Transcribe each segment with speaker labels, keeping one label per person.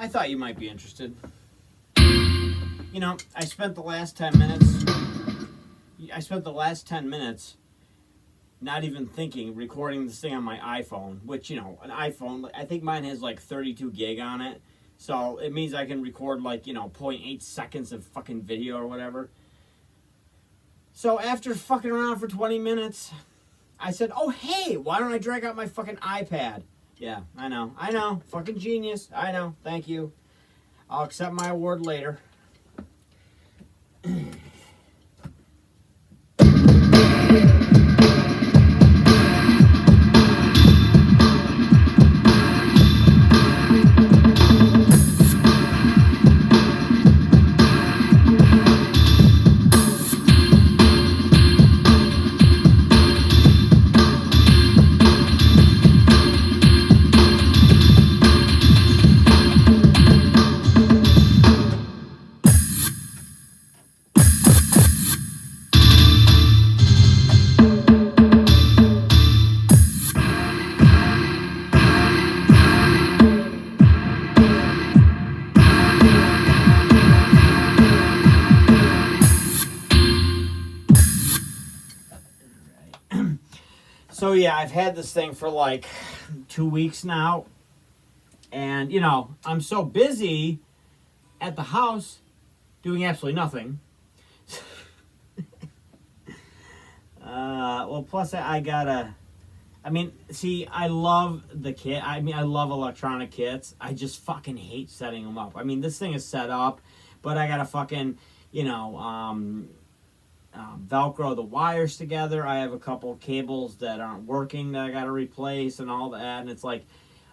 Speaker 1: thought you might be interested. You know, I spent the last 10 minutes not even thinking, recording this thing on my iPhone, which, you know, an iPhone, I think mine has like 32 gig on it. So it means I can record like, you know, 0.8 seconds of fucking video or whatever. So after fucking around for 20 minutes, I said, oh, hey, why don't I drag out my fucking iPad? Yeah, I know, fucking genius, I know, thank you. I'll accept my award later. So yeah, I've had this thing for like 2 weeks now. And, you know, I'm so busy at the house doing absolutely nothing. Well, plus I gotta... I mean, see, I love the kit. I mean, I love electronic kits. I just fucking hate setting them up. I mean, this thing is set up, but I gotta fucking, you know, Velcro the wires together. I have a couple cables that aren't working that I gotta replace and all that. And it's like,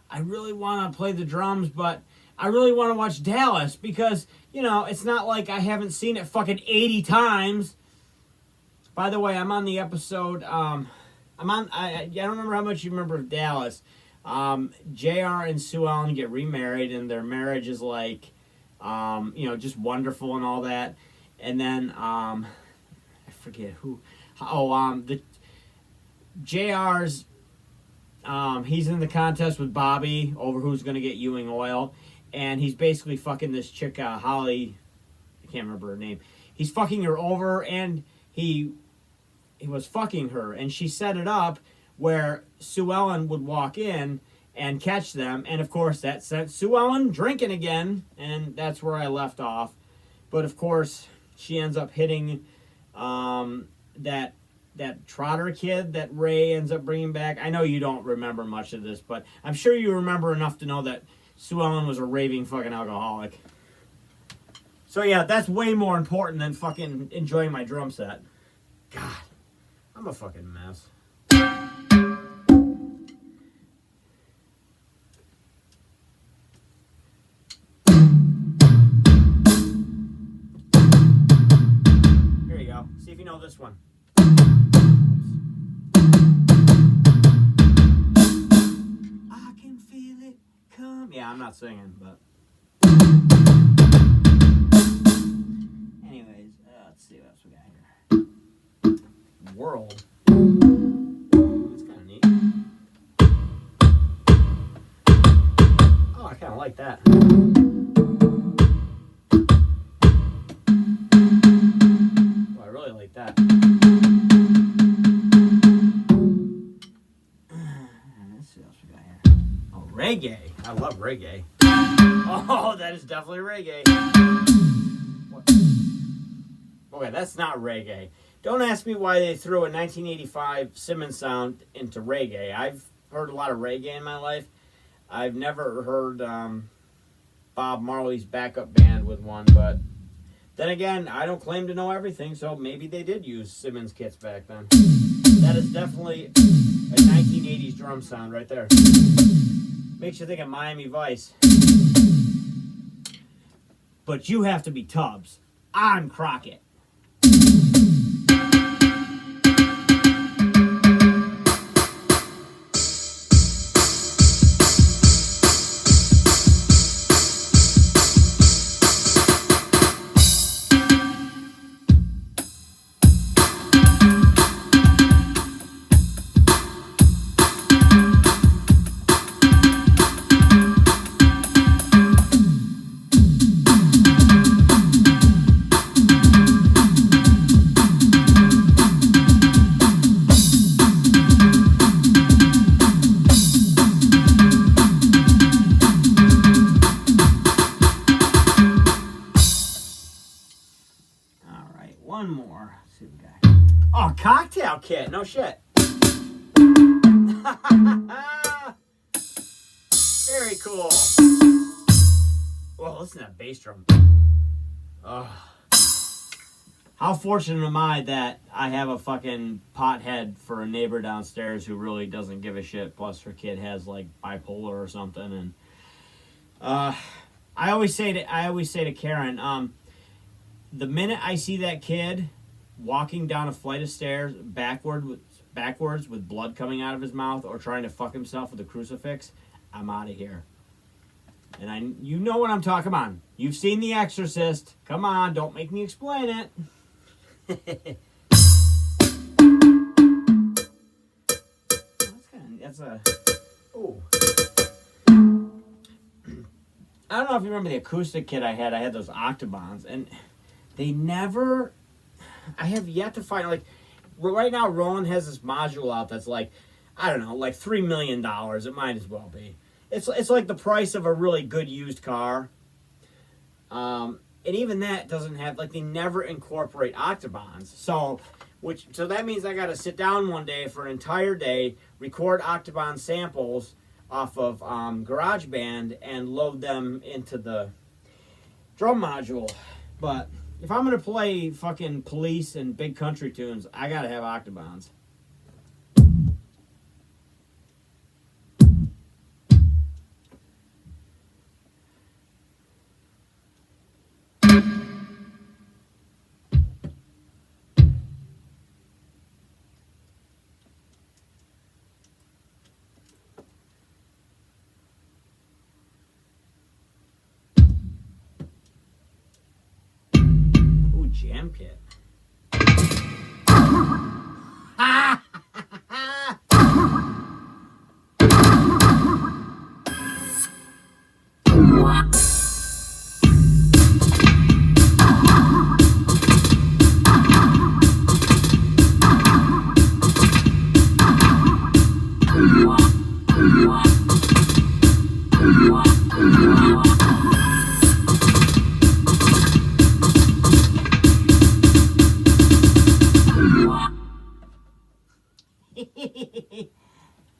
Speaker 1: I really want to play the drums, but I really want to watch Dallas because, you know, it's not like I haven't seen it fucking 80 times. By the way, I'm on the episode, I don't remember how much you remember of Dallas. JR and Sue Ellen get remarried, and their marriage is like, you know, just wonderful and all that. And then, I forget who, the JR's, he's in the contest with Bobby over who's going to get Ewing oil. And he's basically fucking this chick, Holly, I can't remember her name. He's fucking her over, and he was fucking her. And she set it up where Sue Ellen would walk in and catch them. And, of course, that sent Sue Ellen drinking again. And that's where I left off. But, of course, she ends up hitting that Trotter kid that Ray ends up bringing back. I know you don't remember much of this, but I'm sure you remember enough to know that Sue Ellen was a raving fucking alcoholic. So yeah, that's way more important than fucking enjoying my drum set. God, I'm a fucking mess. Here you go. See if you know this one. Yeah, I'm not singing, but... Anyways, let's see what else we got here. World. That's kind of neat. Oh, I kind of like that. Oh, I really like that. Let's see what else we got here. Oh, reggae. I love reggae. Oh, that is definitely reggae. What? Okay, that's not reggae. Don't ask me why they threw a 1985 Simmons sound into reggae. I've heard a lot of reggae in my life. I've never heard Bob Marley's backup band with one, but then again, I don't claim to know everything, so maybe they did use Simmons kits back then. That is definitely a 1980s drum sound right there. Makes you think of Miami Vice. But you have to be Tubbs. I'm Crockett. now, kit. No shit. Very cool. Whoa, listen to that bass drum. Oh. How fortunate am I that I have a fucking pothead for a neighbor downstairs who really doesn't give a shit. Plus, her kid has like bipolar or something. And I always say to Karen, the minute I see that kid walking down a flight of stairs backwards with blood coming out of his mouth or trying to fuck himself with a crucifix, I'm out of here. And you know what I'm talking about. You've seen The Exorcist. Come on, don't make me explain it. That's a... Ooh. I don't know if you remember the acoustic kit I had. I had those Octobans, and they never... I have yet to find, like... Right now, Roland has this module out that's like, I don't know, like $3 million. It might as well be. It's like the price of a really good used car. And even that doesn't have, like, they never incorporate Octobans. So that means I got to sit down one day for an entire day, record Octoban samples off of GarageBand and load them into the drum module. But if I'm going to play fucking Police and big country tunes, I got to have Octobans. Jam kit.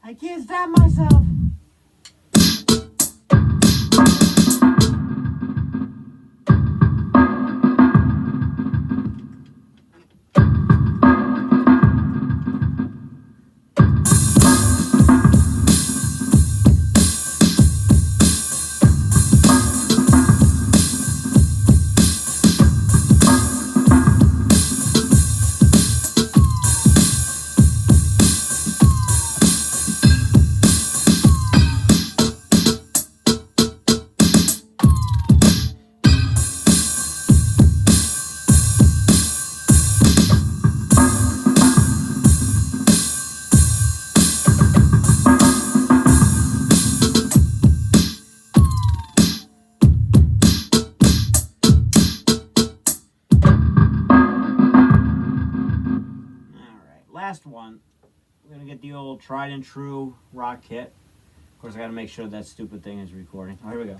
Speaker 1: I can't stop myself. Last one, we're going to get the old tried and true rock kit. Of course, I got to make sure that stupid thing is recording. Oh, here we go.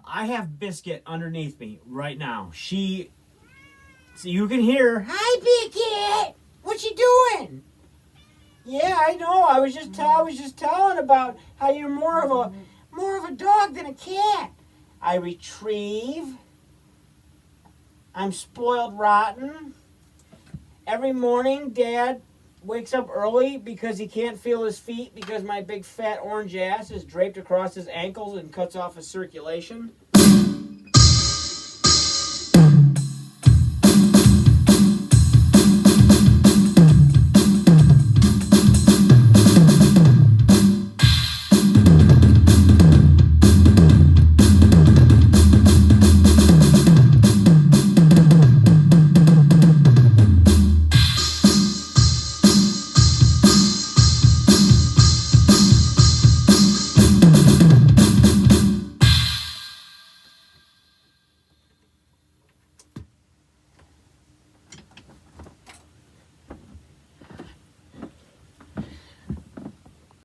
Speaker 1: I have Biscuit underneath me right now. So you can hear her. Hi, Biscuit. What you doing? Yeah, I know. I was just telling about how you're more of a dog than a cat. I retrieve. I'm spoiled rotten. Every morning, Dad wakes up early because he can't feel his feet because my big fat orange ass is draped across his ankles and cuts off his circulation.